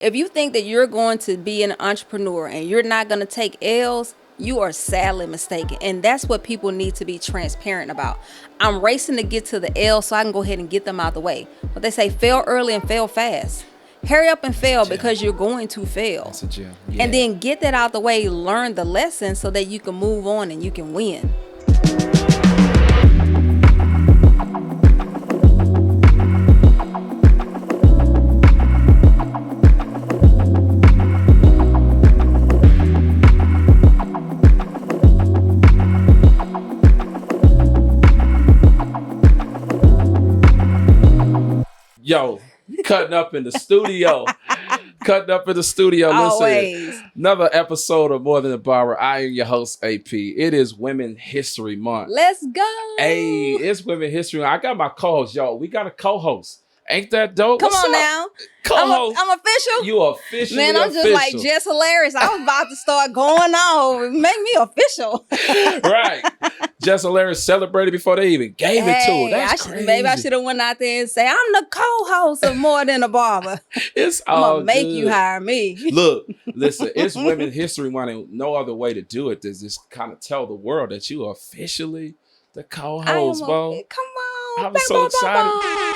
If you think that you're going to be an entrepreneur and you're not going to take L's, you are sadly mistaken. And that's what people need to be transparent about. I'm racing to get to the L so I can go ahead and get them out the way. But they say fail early and fail fast. Hurry up and fail because you're going to fail. That's a gem. Yeah. And then get that out the way, learn the lesson so that you can move on and you can win. Yo, cutting up in the studio. Listen, Always. another episode of More Than a Barber. I am your host, AP. It is Women History Month. Let's go. Hey, it's Women History Month. I got my co-host, y'all. We got a co-host. Ain't that dope? Come What's on up? now. Co-host. I'm official. You officially Man, I'm just like Jess Hilarious. I was about to start going on. Make me official. Right. Jess Hilarious celebrated before they even gave it to her. That's crazy. Maybe I should have went out there and say, I'm the co-host of More Than a Barber. It's I'm all going to make good. you hire me. Look, listen, it's Women History Month, and no other way to do it is just kind of tell the world that you are officially the co-host, bro. Come on. I'm so excited.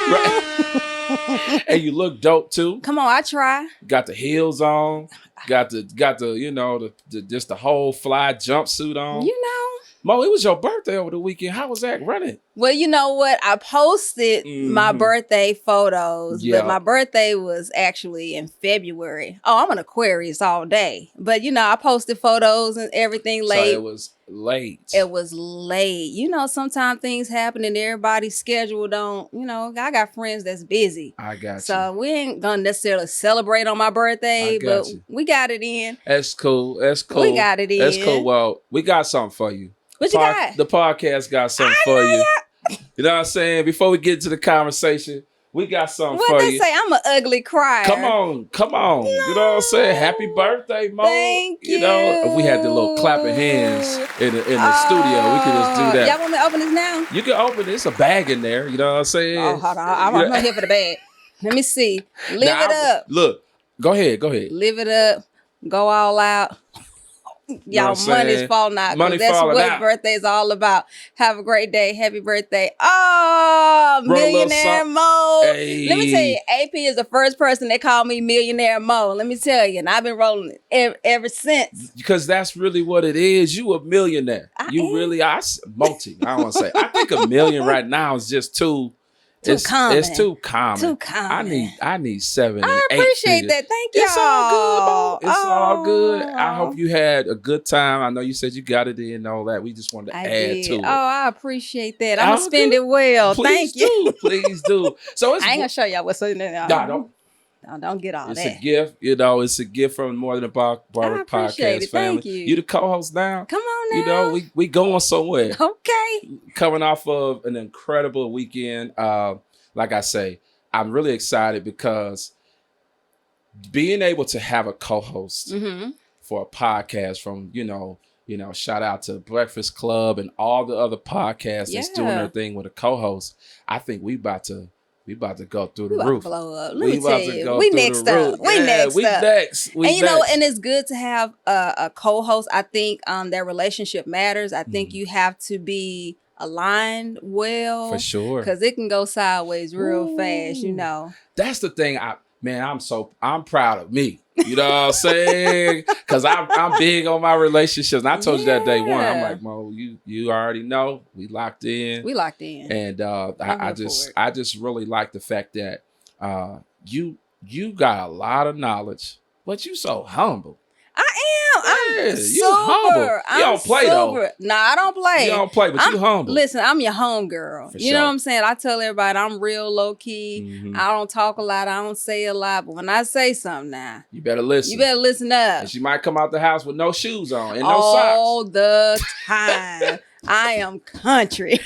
Right. And you look dope too. Come on, I try. Got the heels on. Got the you know, the just the whole fly jumpsuit on. You know. Mo, it was your birthday over the weekend. How was that running? Well, you know what? I posted my birthday photos, but my birthday was actually in February. Oh, I'm an Aquarius all day. But, you know, I posted photos and everything late. So it was late. It was late. You know, sometimes things happen and everybody's schedule don't, you know, I got friends that's busy. I got you. So we ain't going to necessarily celebrate on my birthday, but we got it in. That's cool. That's cool. We got it in. That's cool. Well, we got something for you. What you got? The podcast got something for you. You know what I'm saying? Before we get into the conversation, we got something for you. What they say? I'm an ugly crier. Come on. No. You know what I'm saying? Happy birthday, Mo. Thank you. You know, if we had the little clapping hands in the studio, we could just do that. Y'all want me to open this now? You can open it. It's a bag in there. You know what I'm saying? Oh, hold on. I'm not here for the bag. Let me see. Live it up. Look, go ahead. Live it up. Go all out. Y'all, money's falling out. Money that's falling what out. Birthday's all about. Have a great day. Happy birthday. Oh, Millionaire Mo. Hey. Let me tell you, AP is the first person that called me Millionaire Mo. Let me tell you. And I've been rolling it ever since. Because that's really what it is. You a millionaire. Multi. I don't want to say. I think a million right now is just too common. It's too common. Too common. I need 7 and 8 I appreciate figures. that. Thank y'all. It's all good, bro. It's all good. I hope you had a good time. I know you said you got it in and all that. We just wanted to add to it. Oh, I appreciate that. I'm going to spend it well. Please Thank you. Please do. So it's, I ain't going to show y'all what's in there. Don't get all it's that. It's a gift. You know, it's a gift from More Than a Barber podcast family. Thank you. You the co-host now. Come on now. You know, we going somewhere. Okay. Coming off of an incredible weekend. Like I say, I'm really excited because being able to have a co-host for a podcast from, you know, shout out to Breakfast Club and all the other podcasts that's doing their thing with a co-host. I think we about to go through the roof. Blow up. Let me tell you, we next up. We next. And you know, and it's good to have a co-host. I think that relationship matters. I think you have to be aligned well, for sure, because it can go sideways real fast. You know, that's the thing. I'm proud of me. You know what I'm saying? Because I'm big on my relationships. And I told you that day one. I'm like, Mo, you already know we locked in. And I just really like the fact that you got a lot of knowledge, but you so humble. I'm super. Humble. You don't play though. Nah, I don't play. You don't play, but you humble. Listen, I'm your home girl. For you know what I'm saying? I tell everybody I'm real low key. I don't talk a lot. I don't say a lot. But when I say something now, you better listen. You better listen up. And she might come out the house with no shoes on and no socks. All the time. I am country.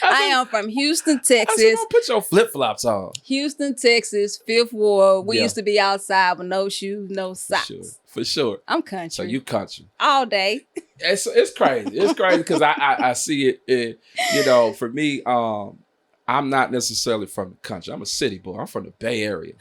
I am from Houston, Texas. Don't put your flip-flops on. Houston, Texas, 5th Ward. We used to be outside with no shoes, no socks. For sure. I'm country. So you country. All day. It's crazy. It's crazy because I see it, you know, for me, I'm not necessarily from the country. I'm a city boy. I'm from the Bay Area.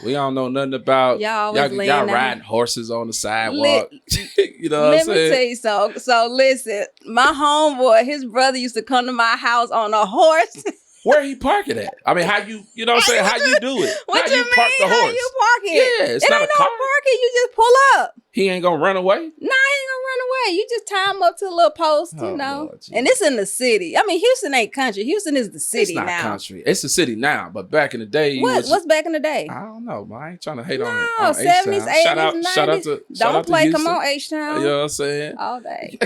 We don't know nothing about Y'all always laying y'all down. riding horses on the sidewalk. You know what I'm Let me saying? tell you so. So listen, my homeboy, his brother used to come to my house on a horse. Where he park it at? I mean, how you know what I'm saying? How you do it? What How you you park mean? the How horse? you park it? Yeah, it's it not ain't a no car. parking. You just pull up. He ain't gonna run away. Nah, he ain't gonna run away. You just tie him up to a little post, Oh, you know. Lord Jesus. And it's in the city. I mean, Houston ain't country. Houston is the city It's not now. country. It's the city now, but back in the day, What's back in the day? I don't know, man. I ain't trying to hate No, on 70s, H-Town. 80s, Shout out 90s. to Don't play. Houston. Come on, H-Town. You know what I'm saying? All day.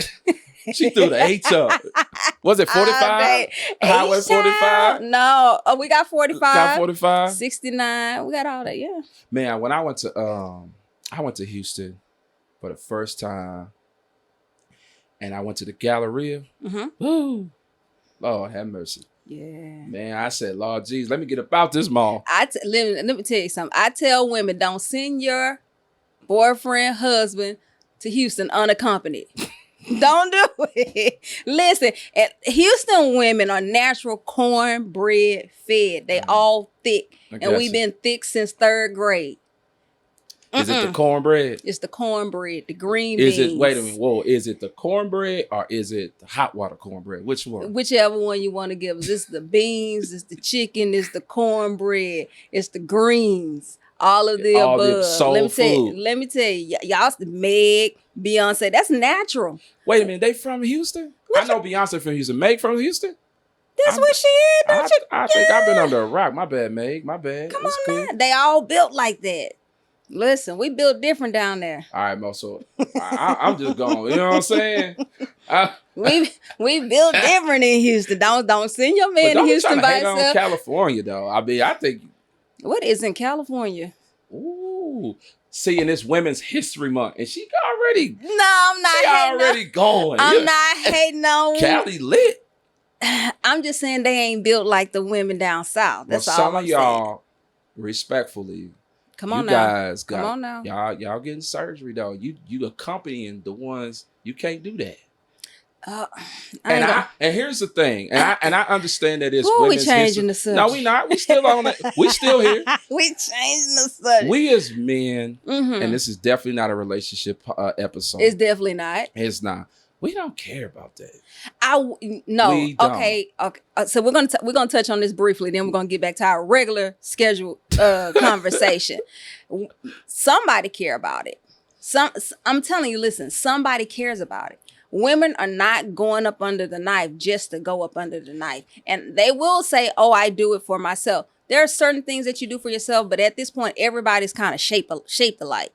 She threw the H up. Was it 45? Highway 45? No. Oh, we got 45. Got 45? 69. We got all that, yeah. Man, when I went to Houston for the first time, and I went to the Galleria. Mm-hmm. Woo! Lord have mercy. Yeah. Man, I said, Lord Jesus, let me get about this mall. Let me tell you something. I tell women, don't send your boyfriend, husband to Houston unaccompanied. Don't do it. Listen, Houston women are natural cornbread fed. They all thick. I And got we've you. been thick since 3rd grade. Is it the cornbread? It's the cornbread, the green Is beans. it, wait a minute, whoa, is it the cornbread or is it the hot water cornbread? Which one? Whichever one you want to give us. It's the beans, it's the chicken, it's the cornbread, it's the greens. All of the All the above. soul food. Let me tell you, y'all, Meg, Beyonce, that's natural. Wait a minute, they from Houston? I know Beyonce from Houston. Meg from Houston? That's what she is, don't you? I think I've been under a rock. My bad, Meg. My bad. Come It's on, cool. man. They all built like that. Listen, we built different down there. All right, Mo. So I'm just going. You know what I'm saying? We built different in Houston. Don't send your But man to don't be Houston trying to by hate on himself. California, though. I mean, I think. What is in California? Ooh, seeing this Women's History Month, and she already, No, I'm not she hating already going. I'm Yeah. not hating on. Cali lit. I'm just saying they ain't built like the women down south. That's Well, all some I'm of y'all, respectfully, Come on you now. guys got Come on now. y'all getting surgery though. You accompanying the ones you can't do that. And here's the thing, and I understand that it's Ooh, we women's changing history. the No, subject. we not. We still on it. We still here. We changing the subject. We as men, Mhm. and this is definitely not a relationship episode. It's definitely not. It's not. We don't care about that. No. We don't. Okay. So we're gonna touch on this briefly. Then we're gonna get back to our regular scheduled conversation. Somebody care about it. I'm telling you. Listen, somebody cares about it. Women are not going up under the knife just to go up under the knife, and they will say, "Oh, I do it for myself." There are certain things that you do for yourself, but at this point, everybody's kind of shaped alike.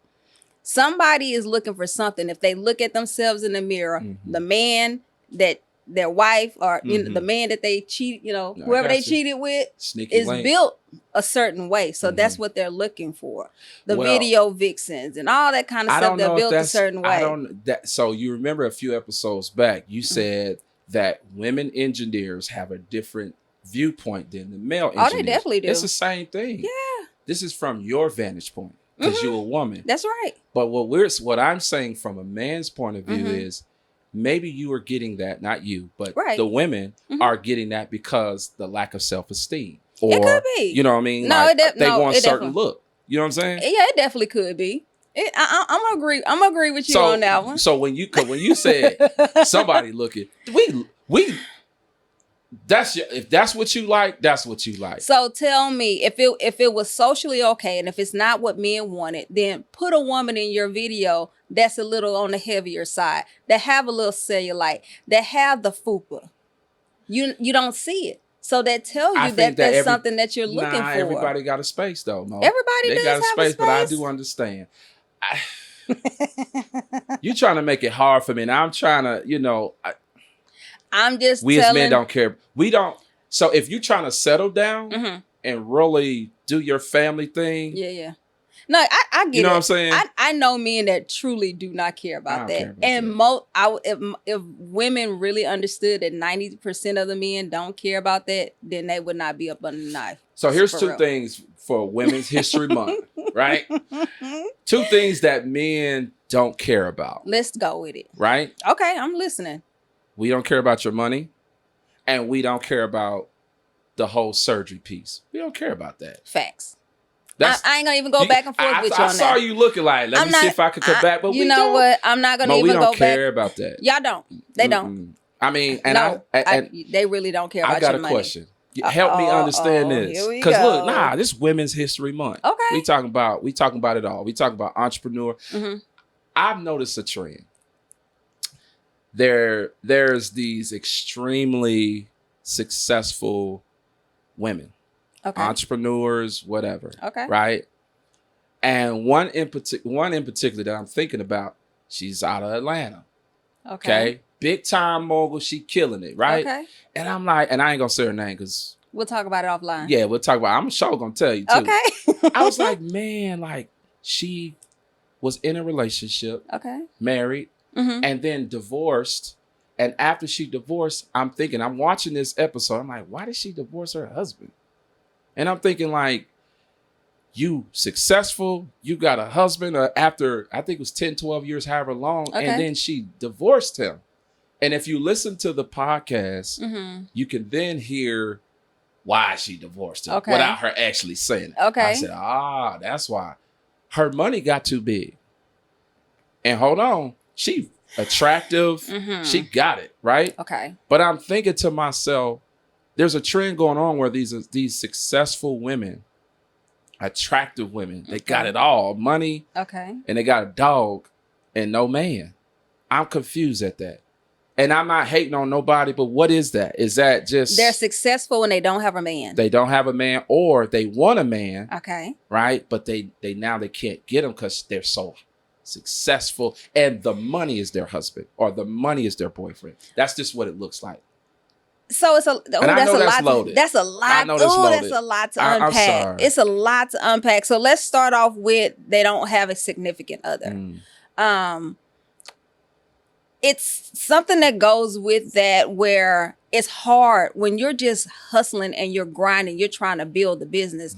Somebody is looking for something. If they look at themselves in the mirror, the man that their wife or you know, the man that they cheat, I whoever got they you. cheated with Sneaky is link. built a certain way. So that's what they're looking for. The Well, video vixens and all that kind of I stuff, don't they're know if built a that's certain way. I don't that. So you remember a few episodes back, you said that women engineers have a different viewpoint than the male engineers. Oh, they definitely do. It's the same thing. Yeah. This is from your vantage point because you're a woman. That's right. But what I'm saying from a man's point of view Mhm. is maybe you are getting that, not you, but Right. the women Mhm. are getting that because the lack of self-esteem. Or, It could be. You know what I mean? No, Like, they no, want a it certain definitely- look. You know what I'm saying? Yeah, it definitely could be. I'm gonna agree. I'm gonna agree with you on that one. So when you said somebody looking, we if that's what you like, that's what you like. So tell me, if it was socially okay, and if it's not what men wanted, then put a woman in your video that's a little on the heavier side, that have a little cellulite, that have the fupa. You don't see it, so that tells I you think that that's every- something that you're looking for. Everybody got a space though, Mo. Everybody they does got a have space, a but I space. do understand. You trying to make it hard for me, and I'm trying to, I'm just we telling. as men don't care. We don't. So if you're trying to settle down Mhm. and really do your family thing, Yeah. No, I get it. you know what I'm saying? I know men that truly do not care I about don't that. care about And that. if women really understood that 90% of the men don't care about that, then they would not be up under the knife. So here's For two real. things for Women's History Month, right? Two things that men don't care about, Let's go with it. right? Okay, I'm listening. We don't care about your money, and we don't care about the whole surgery piece. We don't care about that. Facts. I ain't gonna even go back and forth with you I on saw that. you looking like, let me see if I could come back. But you know what? I'm not gonna even we go don't back. care about that. Y'all don't. They don't. I mean, they really don't care about your money. I got a question. Help me understand this. Because look, this Women's History Month. Okay. We talking about it all. We talking about entrepreneur. Mm-hmm. I've noticed a trend. There's these extremely successful women, entrepreneurs, whatever. Okay. Right. And one in particular that I'm thinking about, she's out of Atlanta. Okay. Big time mogul. She killing it. Right. Okay. And I'm like, and I ain't gonna say her name because we'll talk about it offline. Yeah, we'll talk about it. I'm sure gonna tell you too. Okay. I was like, man, like she was in a relationship, married, and then divorced. And after she divorced, I'm watching this episode. I'm like, why did she divorce her husband? And I'm thinking, like, you successful, you got a husband after, I think it was 10, 12 years, however long. And then she divorced him. And if you listen to the podcast, you can then hear why she divorced him without her actually saying it. I said, that's why. Her money got too big. And hold on, she attractive. She got it, right? Okay. But I'm thinking to myself, there's a trend going on where these successful women, attractive women, they got it all, money, and they got a dog and no man. I'm confused at that. And I'm not hating on nobody, but what is that? Is that just they're successful and they don't have a man? They don't have a man, or they want a man. Okay. Right? But they can't get him because they're so successful and the money is their husband or the money is their boyfriend. That's just what it looks like. So it's a that's a lot. Loaded. That's a lot. I know that's loaded. That's a lot to unpack. It's a lot to unpack. So let's start off with they don't have a significant other. It's something that goes with that where it's hard when you're just hustling and you're grinding, you're trying to build the business.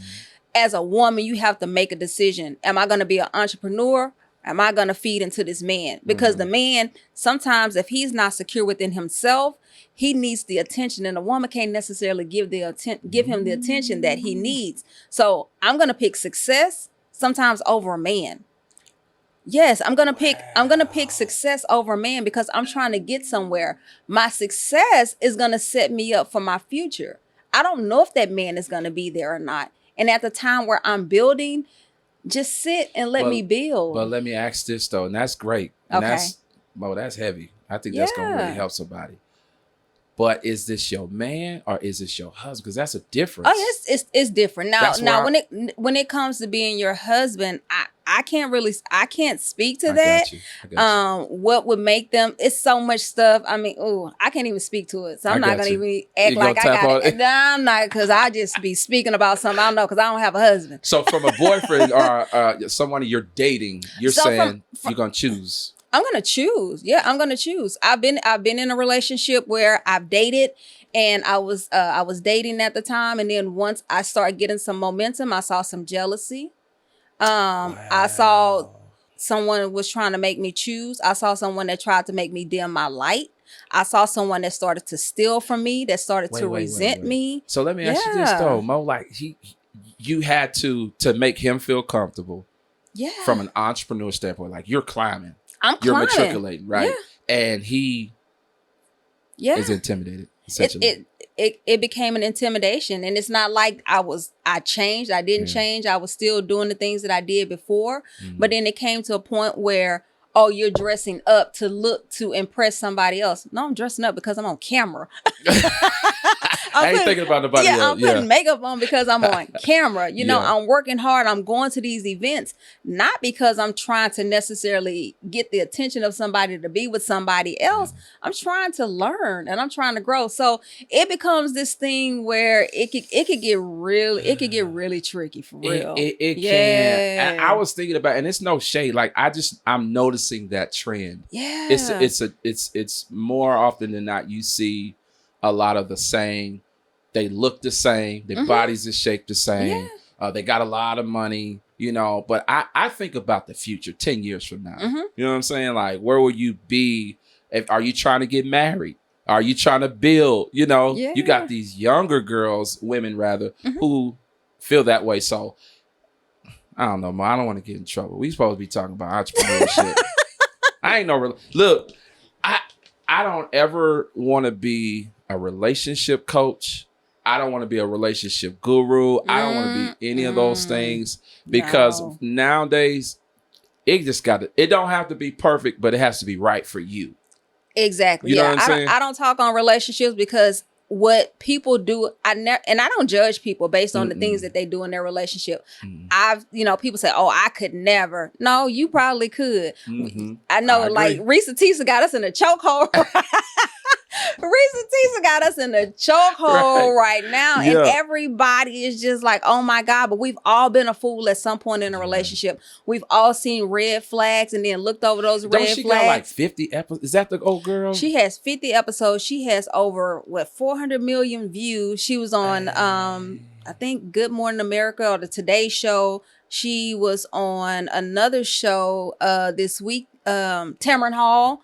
As a woman, you have to make a decision. Am I going to be an entrepreneur? Am I going to feed into this man? Because the man, sometimes if he's not secure within himself, he needs the attention, and a woman can't necessarily give him the attention that he needs. So I'm going to pick success sometimes over a man. Yes, I'm gonna pick success over a man because I'm trying to get somewhere. My success is gonna set me up for my future. I don't know if that man is gonna be there or not. And at the time where I'm building, just sit and let me build. But let me ask this though, and that's great. And that's heavy. I think that's gonna really help somebody. But is this your man or is this your husband? Because that's a difference. Oh, yes, it's different. Now when it comes to being your husband, I can't speak to that. I got you. What would make them? It's so much stuff. I mean, I can't even speak to it. So I'm not gonna even act like I got it. No, I'm not, because I just be speaking about something I don't know because I don't have a husband. So from a boyfriend or someone you're dating, you're saying you're gonna choose. I'm gonna choose. Yeah, I'm gonna choose. I've been in a relationship where I've dated, and I was dating at the time, and then once I started getting some momentum, I saw some jealousy. I saw someone was trying to make me choose. I saw someone that tried to make me dim my light. I saw someone that started to steal from me, that started to resent me. So let me ask you this though, Mo. Like you had to make him feel comfortable. Yeah. From an entrepreneur standpoint, like you're climbing. You're matriculating, right? Yeah. And he is intimidated, essentially. It became an intimidation. And it's not like I changed. I didn't change. I was still doing the things that I did before. But then it came to a point where, you're dressing up to impress somebody else. No, I'm dressing up because I'm on camera. I ain't thinking about nobody else. I'm putting makeup on because I'm on camera. You know, I'm working hard. I'm going to these events, not because I'm trying to necessarily get the attention of somebody to be with somebody else. I'm trying to learn and I'm trying to grow. So it becomes this thing where it could get really tricky for real. It can. And I was thinking about, and it's no shade. Like I'm noticing that trend. Yeah. It's more often than not you see a lot of the same. They look the same. Their bodies are shaped the same. Yeah. They got a lot of money, you know. But I think about the future 10 years from now. You know what I'm saying? Like, where will you be? Are you trying to get married? Are you trying to build? You know, you got these younger girls, women rather, who feel that way. So I don't know, man. I don't want to get in trouble. We supposed to be talking about entrepreneurship. I ain't no look. I don't ever want to be a relationship coach. I don't want to be a relationship guru. I don't want to be any of those things because nowadays it don't have to be perfect, but it has to be right for you. Exactly. You know what I'm saying? I don't talk on relationships because what people do, I don't judge people based on the things that they do in their relationship. People say, "Oh, I could never." No, you probably could. I know, like Reese Tisa got us in a chokehold. Reese Tisa got us in a chokehold right now, and everybody is just like, "Oh my God!" But we've all been a fool at some point in a relationship. We've all seen red flags and then looked over those red flags. Got like 50 episodes? Is that the old girl? She has 50 episodes. She has over 400 million views. She was on I think Good Morning America or the Today Show. She was on another show this week, Tamron Hall.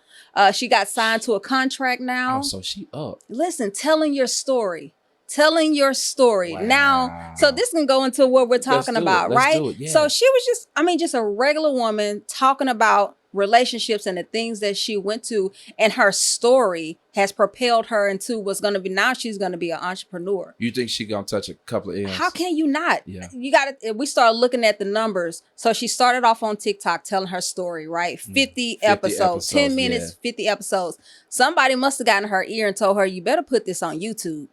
She got signed to a contract now. Oh, so she up. Listen, telling your story. Now, so this can go into what we're talking about, right? So she was just a regular woman talking about relationships and the things that she went to, and her story has propelled her into what's going to be, now she's going to be an entrepreneur. You think she gonna touch a couple of M's? How can you not? Yeah. You got to, we start looking at the numbers. So she started off on TikTok telling her story, right? 50 episodes, 10 minutes, 50 episodes. Somebody must have gotten her ear and told her, you better put this on YouTube.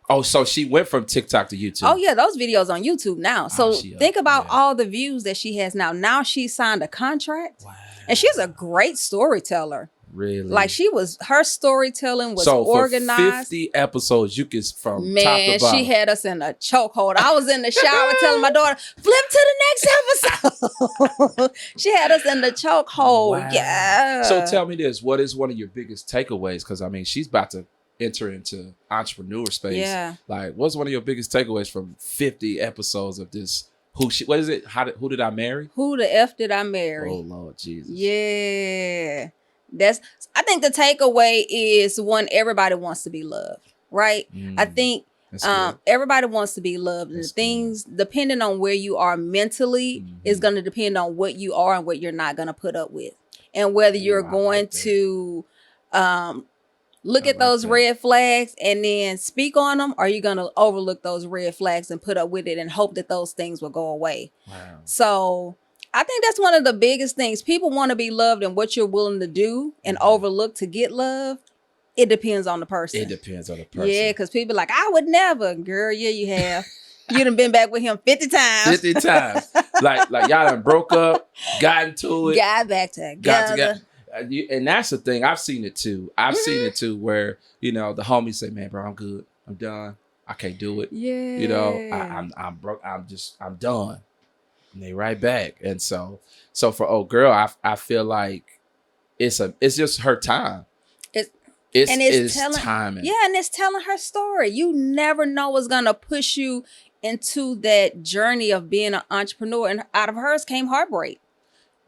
Oh, so she went from TikTok to YouTube. Oh, yeah. Those videos on YouTube now. So think about all the views that she has now. Now she signed a contract. Wow. And she's a great storyteller. Really? Like her storytelling was organized. For 50 episodes, you can from top to bottom. She had us in a chokehold. I was in the shower telling my daughter, flip to the next episode. She had us in the chokehold. Wow. Yeah. So tell me this, what is one of your biggest takeaways? Because I mean, she's about to enter into entrepreneur space. Yeah. Like, what's one of your biggest takeaways from 50 episodes of this? What is it? Who did I marry? Who the F did I marry? Oh, Lord Jesus. Yeah. I think the takeaway is one, everybody wants to be loved, right? I think everybody wants to be loved. And things, depending on where you are mentally, is going to depend on what you are and what you're not going to put up with. And whether you're going to look at those red flags and then speak on them, or you're going to overlook those red flags and put up with it and hope that those things will go away. Wow. So I think that's one of the biggest things. People want to be loved, and what you're willing to do and overlook to get love, it depends on the person. It depends on the person. Yeah, because people like, I would never. Girl, yeah, you have. You done been back with him 50 times. 50 times. like y'all done broke up, got into it. Got back together. And that's the thing. I've seen it too. I've seen it too where, the homies say, man, bro, I'm good. I'm done. I can't do it. Yeah. I'm broke. I'm done. And they right back. And so for old girl, I feel like it's just her time. It's timing. Yeah, and it's telling her story. You never know what's gonna push you into that journey of being an entrepreneur. And out of hers came heartbreak.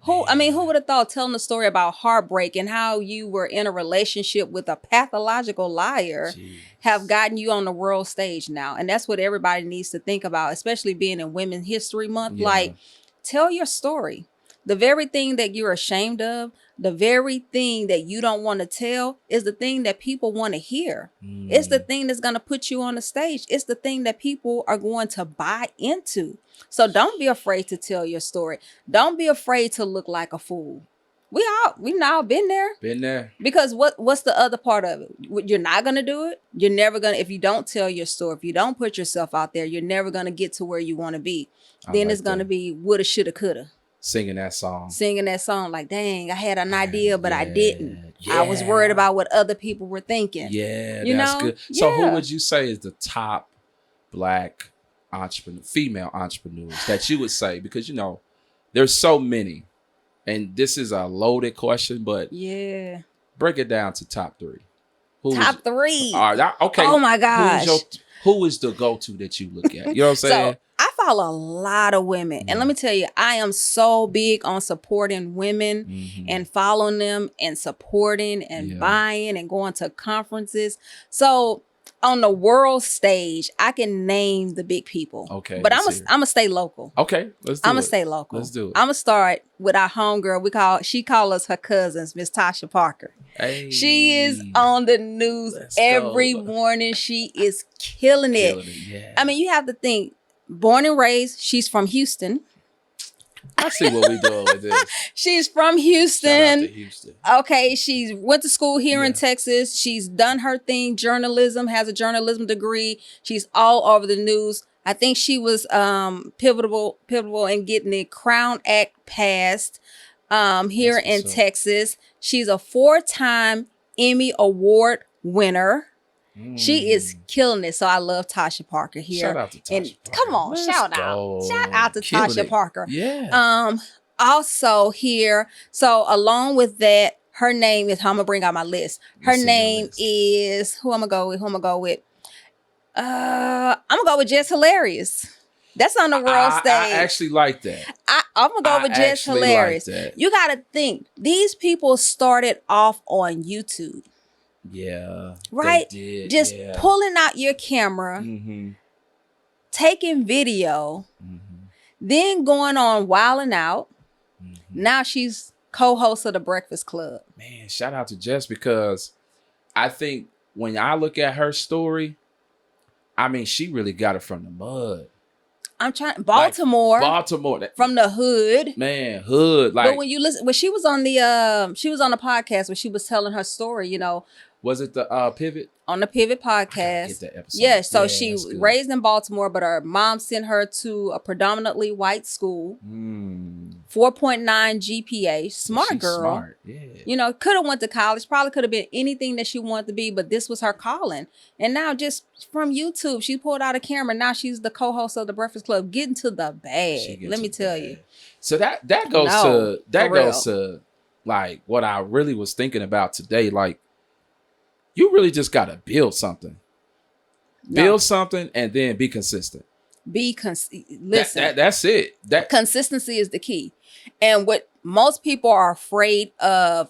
Who would have thought telling a story about heartbreak and how you were in a relationship with a pathological liar have gotten you on the world stage now? And that's what everybody needs to think about, especially being in Women's History Month. Yeah. Like, tell your story. The very thing that you're ashamed of, the very thing that you don't want to tell is the thing that people want to hear. It's the thing that's going to put you on the stage. It's the thing that people are going to buy into. So don't be afraid to tell your story. Don't be afraid to look like a fool. We now been there. Been there. Because what's the other part of it? You're not going to do it. You're never going to, if you don't tell your story, if you don't put yourself out there, you're never going to get to where you want to be. Then it's going to be woulda, shoulda, coulda. Singing that song like, dang, I had an idea, but I didn't. Yeah. I was worried about what other people were thinking. Yeah, that's good. So who would you say is the top Black female entrepreneurs that you would say? Because, there's so many. And this is a loaded question, but break it down to top three. Top three. All right, okay. Oh my gosh. Who is the go-to that you look at? You know what I'm saying? So, I follow a lot of women. And let me tell you, I am so big on supporting women and following them and supporting and buying and going to conferences. So on the world stage, I can name the big people. Okay, But let's hear it. I'm gonna stay local. Okay, let's do I'm it. gonna stay local. Let's do it. I'm gonna start with our homegirl. She call us her cousins, Miss Tasha Parker. Hey, She is on the news Let's every go. morning. She is killing it. Killing it, yeah. I mean, you have to think. Born and raised, she's from Houston. I see what we doing with this. She's from Shout out Houston. to Houston. Okay, she went to school here in Yeah. Texas. She's done her thing, journalism, has a journalism degree. She's all over the news. I think she was pivotal in getting the Crown Act passed here That's in what's up. Texas. She's a 4-time Emmy Award winner. She is killing it. So I love Tasha Parker here. Shout out to Tasha And Parker. come on, Let's shout go. out. Shout out to Killing Tasha it. Parker. Yeah. Also here, so along with that, her name is, I'm gonna bring out my list. Her Let's see your name list. is, who I'm gonna go with? I'm gonna go with Jess Hilarious. That's on the world stage. I actually like that. I'm gonna go with Jess actually Hilarious. like that. You gotta think, these people started off on YouTube, Yeah. right? They did, Just yeah. pulling out your camera, Mm-hmm. taking video, Mm-hmm. then going on Wildin' Out. Mm-hmm. Now she's co-host of the Breakfast Club. Man, shout out to Jess, because I think when I look at her story, I mean, she really got it from the mud. I'm trying Baltimore, Baltimore. from the hood. Man, hood. Like, But when you listen, when she was on the podcast where she was telling her story, was it the Pivot? on the Pivot I gotta podcast. get that episode. Yeah, so Yeah, she that's good. raised in Baltimore, but her mom sent her to a predominantly white school. 4.9 GPA, smart She's girl. Smart. Yeah. Could have went to college, probably could have been anything that she wanted to be, but this was her calling. And now just from YouTube, she pulled out a camera. Now she's the co-host of the Breakfast Club, getting to the She bag. gets Let me it tell bad. you. So that goes No, to that for goes to like what I really was thinking about today. Like, you really just gotta build something. No. Build something and then be consistent. Listen. That's it. That Consistency is the key. And what most people are afraid of,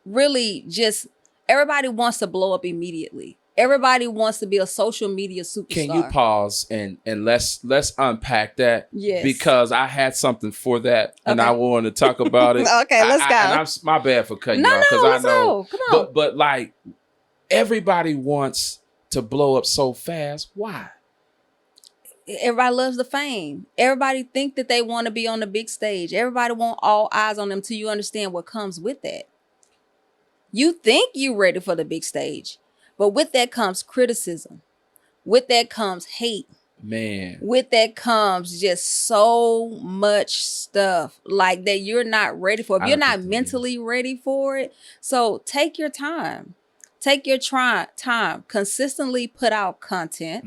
really, just everybody wants to blow up immediately. Everybody wants to be a social media superstar. Can you pause and let's unpack that? Yes. Because I had something for that and Okay. I wanted to talk about it. Okay, let's go. And my bad for cutting you No, off, because no, I let's know. go. Come on. But like, everybody wants to blow up so fast. Why? Everybody loves the fame. Everybody think that they want to be on the big stage. Everybody want all eyes on them till you understand what comes with that. You think you're ready for the big stage, but with that comes criticism. With that comes hate. Man. With that comes just so much stuff like that you're not ready for. If I you're don't not think it mentally ready for it, so take your time. Take your time. Consistently put out content.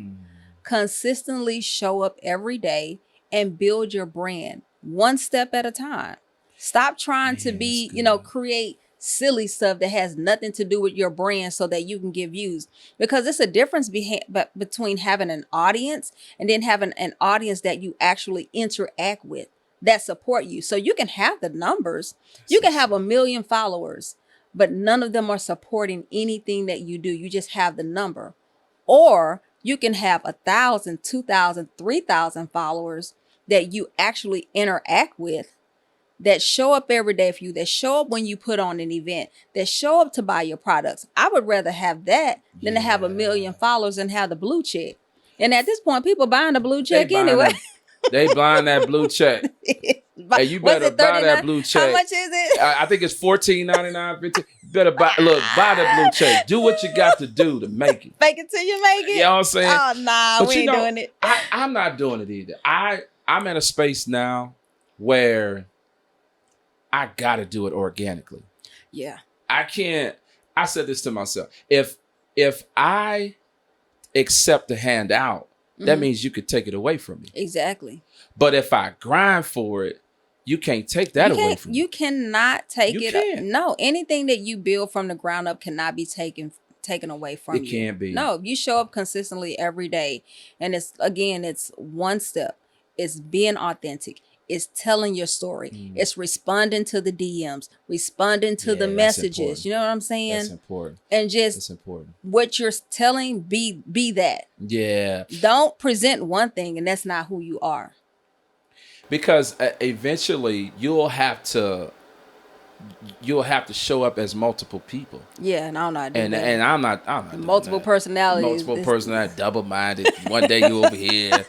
Consistently show up every day and build your brand one step at a time. Stop trying to Man, be, that's good. create silly stuff that has nothing to do with your brand so that you can get views. Because it's a difference between having an audience and then having an audience that you actually interact with, that support you. So you can have the numbers. You can have 1 million followers, but none of them are supporting anything that you do. You just have the number. Or you can have 1,000, 2,000, 3,000 followers that you actually interact with, that show up every day for you, that show up when you put on an event, that show up to buy your products. I would rather have that than to have 1 million followers and have the blue check. And at this point, people buying the blue check anyway. They buying that blue check. Hey, you better buy that blue check. How much is it? I think it's $14.99. $15. Better buy the blue check. Do what you got to do to make it. Fake it till you make it. You know what I'm saying? Oh, nah, But we ain't doing it. I'm not doing it either. I'm in a space now where I gotta do it organically. Yeah. I can't. I said this to myself. If I accept the handout, that means you could take it away from me. Exactly. But if I grind for it, you can't take that away from me. You cannot take You it. can't. No, anything that you build from the ground up cannot be taken away from you. It can't be. No, you show up consistently every day. And it's one step. It's being authentic. is telling your story. It's responding to the DMs, responding to the Yeah, that's messages. important. You know what I'm That's saying? important. And That's just important. what you're telling, be that. Yeah, Don't present one thing and that's not who you are. because eventually you'll have to show up as multiple people. Yeah, and I don't know how to do And that. and I'm not doing Multiple that. personalities. Multiple personality, double minded. One day you over here.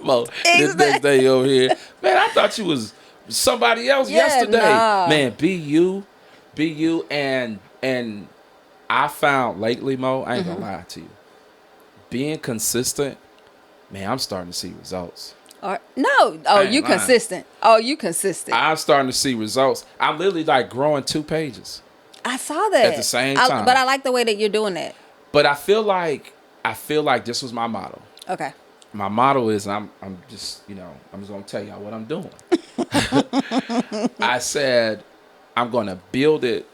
Mo, this next Exactly. day you over here. Man, I thought you was somebody else Yeah, yesterday. nah. Man, be you. And I found lately, Mo, I ain't gonna lie to you. Being consistent, man, I'm starting to see results. No. I Oh, ain't you lying. consistent. Oh, you consistent. I'm starting to see results. I'm literally like growing 2 pages. I saw that. At the same time. But I like the way that you're doing that. But I feel like this was my motto. Okay. My motto is I'm just, I'm just gonna tell y'all what I'm doing. I said I'm gonna build it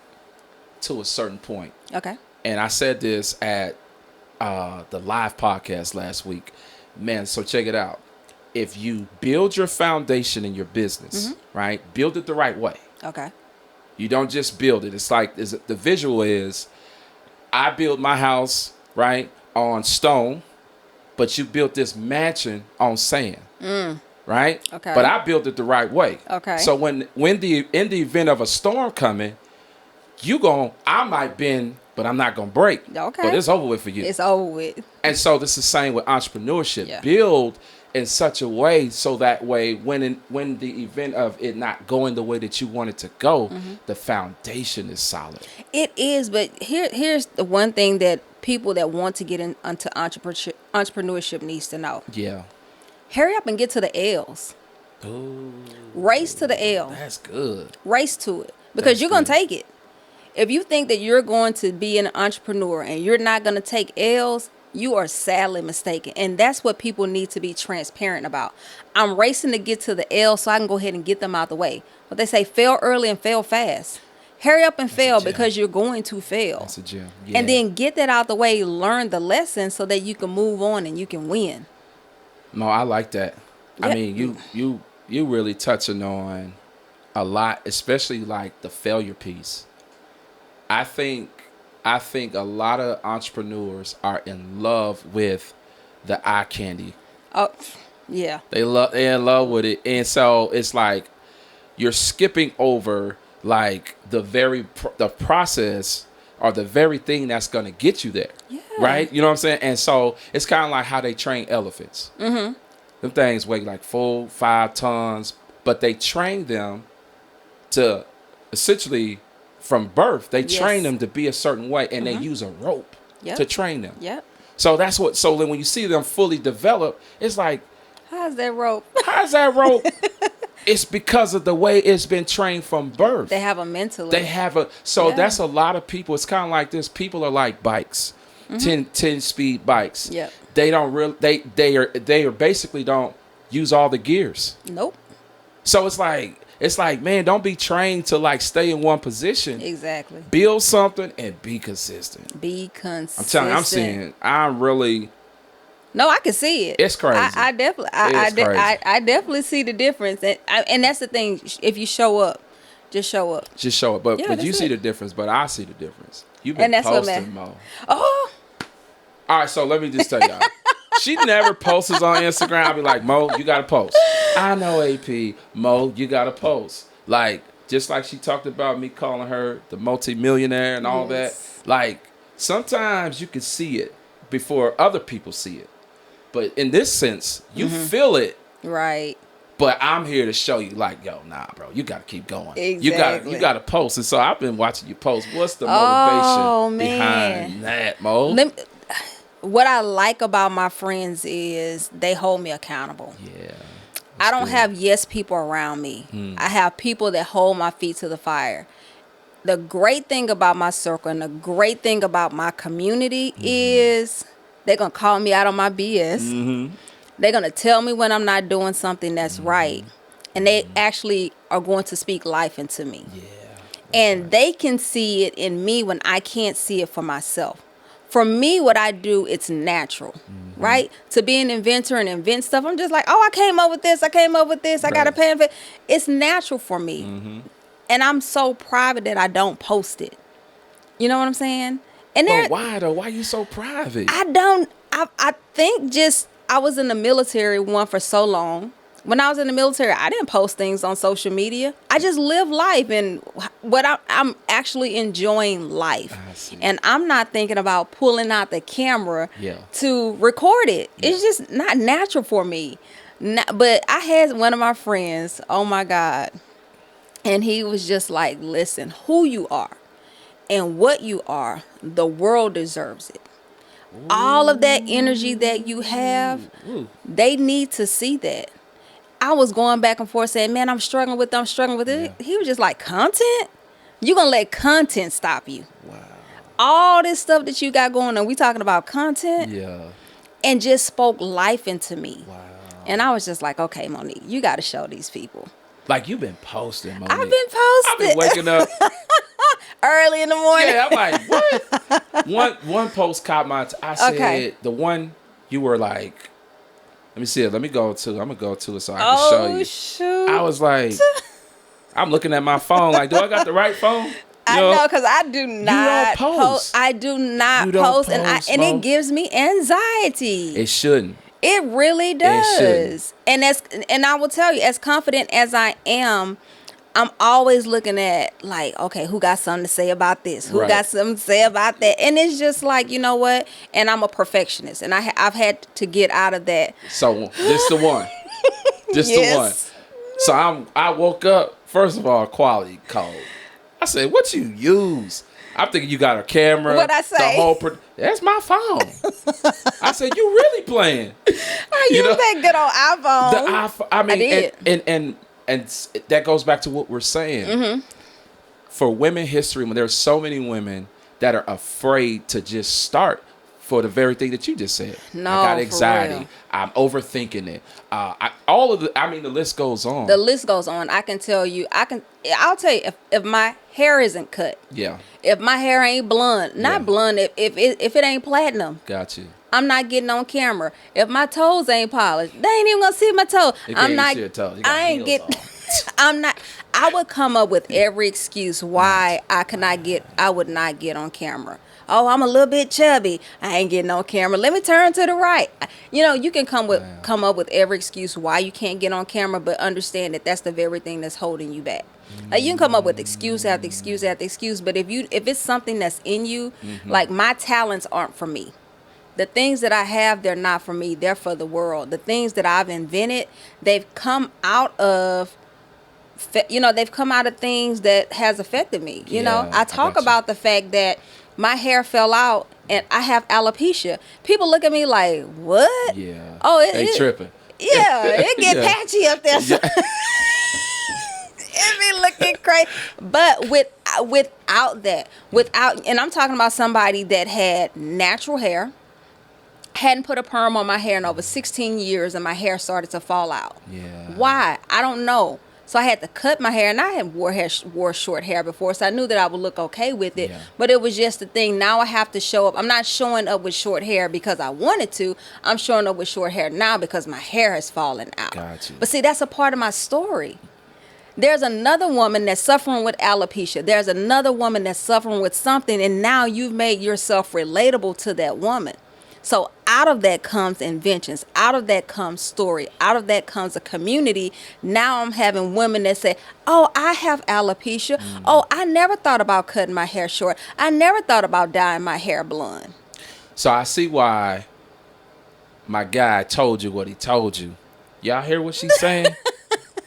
to a certain point. Okay. And I said this at the live podcast last week. Man, so check it out. If you build your foundation in your business, right? Build it the right way. Okay. You don't just build it. It's like the visual is I built my house, right, on stone, but you built this mansion on sand. Right? Okay. But I built it the right way. Okay. So in the event of a storm coming, I might bend, but I'm not gonna break. Okay. But it's over with for you. It's over with. And so this is the same with entrepreneurship. Yeah. Build in such a way so that way when the event of it not going the way that you want it to go, the foundation is solid. It is, but here's the one thing that people that want to get into entrepreneurship needs to know. Yeah. Hurry up and get to the L's. Ooh, Race to the L. that's good. Race to it. Because That's you're going to good. take it. If you think that you're going to be an entrepreneur and you're not going to take L's, you are sadly mistaken. And that's what people need to be transparent about. I'm racing to get to the L so I can go ahead and get them out the way. But they say fail early and fail fast. Hurry up and fail gem. because you're going to fail. That's a gem. Yeah. And then get that out the way, learn the lesson so that you can move on and you can win. No, I like that. I Yeah. mean, you really touching on a lot, especially like the failure piece. I think a lot of entrepreneurs are in love with the eye candy. Oh, yeah. They're in love with it, and so it's like you're skipping over like the process or the very thing that's gonna get you there. Yeah. Right? You know what I'm saying? And so it's kind of like how they train elephants. Mm-hmm. Them things weigh like 4-5 tons, but they train them to essentially from birth. They train them to be a certain way, and they use a rope Yep. to train them. Yep. So that's what. So then when you see them fully develop, it's like, How's that rope? how's that rope? It's because of the way it's been trained from birth. They have a mentally. They have a so Yeah. that's a lot of people. It's kind of like this. People are like bikes, 10 speed bikes. Yep. They don't really they are basically don't use all the gears. Nope. So it's like man, don't be trained to like stay in one position. Exactly. Build something and be consistent. Be consistent. I'm telling you, I'm really. No, I can see it. It's crazy. I definitely, It's crazy. I definitely see the difference, and that's the thing. If you show up, just show up. Just show it, but Yeah, you that's see it. the difference. But I see the difference. You've been And that's what posting, matters. Mo. Oh, All right, so let me just tell y'all. She never posts on Instagram. I'll be like, Mo, you got to post. I know, AP. Mo, you got to post. Like, just like she talked about me calling her the multimillionaire and all Yes. that. Like, sometimes you can see it before other people see it. But in this sense, you feel it. right. But I'm here to show you, like, yo, nah, bro, you got to keep going. Exactly. You got to post. And so I've been watching you post. What's the Oh, motivation man. behind that, Mo? What I like about my friends is they hold me accountable. Yeah. I don't good. have yes people around me. I have people that hold my feet to the fire. The great thing about my circle and the great thing about my community is they're going to call me out on my BS. They're going to tell me when I'm not doing something that's right. And they actually are going to speak life into me. Yeah. And they can see it in me when I can't see it for myself. For me, what I do, it's natural. right? To be an inventor and invent stuff. I'm just like, oh, I came up with this. I came up with this. I got a pen for it. It's natural for me. And I'm so private that I don't post it. You know what I'm saying? And But why though? Why are you so private? I think just I was in the military for so long. When I was in the military, I didn't post things on social media. I just live life, and I'm actually enjoying life. And I'm not thinking about pulling out the camera to record it. It's just not natural for me. But I had one of my friends, oh my God, and he was just like, listen, who you are and what you are, the world deserves it. All of that energy that you have, they need to see that. I was going back and forth saying, man, I'm struggling with it. He was just like, content? You gonna let content stop you? Wow. All this stuff that you got going on, we talking about content? Yeah. And just spoke life into me. Wow. And I was just like, okay, Monique, you got to show these people. Like, you've been posting, Monique. I've been posting. I've been waking up early in the morning. Yeah, I'm like, what? One post caught my I said, the one you were like, let me see it. I'm going to go to it so I can show you. Shoot. I was like, I'm looking at my phone like, do I got the right phone? I know, because I do not post. I do not post, and it gives me anxiety. It shouldn't. It really does. And I will tell you, as confident as I am, I'm always looking at like, okay, who got something to say about this? Who got something to say about that? And it's just like, you know what? And I'm a perfectionist, and I've had to get out of that. So this the one. This the one. So I woke up. First of all, quality code. I said, what you use? I'm thinking you got a camera. What I say? That's my phone. I said, you really playing? I use that good old iPhone. The iPhone. I mean, and that goes back to what we're saying. For women history, when there's so many women that are afraid to just start for the very thing that you just said. No, I got anxiety. For real. I'm overthinking it. The list goes on. The list goes on. I can tell you, I'll tell you, if my hair isn't cut. Yeah. If my hair ain't blonde, blonde, if it ain't platinum. Got you. I'm not getting on camera. If my toes ain't polished, they ain't even gonna see my toe. I would come up with every excuse why I would not get on camera. Oh, I'm a little bit chubby. I ain't getting on camera. Let me turn to the right. You know, you can come up with every excuse why you can't get on camera, but understand that that's the very thing that's holding you back. Like, you can come up with excuse after excuse after excuse, but if it's something that's in you, like, my talents aren't for me. The things that I have, they're not for me. They're for the world. The things that I've invented, they've come out of things that has affected me. You know, I talk about the fact that my hair fell out and I have alopecia. People look at me like, what? Yeah. Oh, they tripping. Yeah, it get patchy up there. It be looking crazy. But and I'm talking about somebody that had natural hair, hadn't put a perm on my hair in over 16 years, and my hair started to fall out. Yeah. Why? I don't know. So I had to cut my hair, and I had wore short hair before, so I knew that I would look okay with it. Yeah. But it was just the thing. Now I have to show up. I'm not showing up with short hair because I wanted to. I'm showing up with short hair now because my hair has fallen out. Gotcha. But see, that's a part of my story. There's another woman that's suffering with alopecia. There's another woman that's suffering with something, and now you've made yourself relatable to that woman. So out of that comes inventions. Out of that comes story. Out of that comes a community. Now I'm having women that say, oh, I have alopecia. Oh, I never thought about cutting my hair short. I never thought about dyeing my hair blonde. So I see why my guy told you what he told you. Y'all hear what she's saying?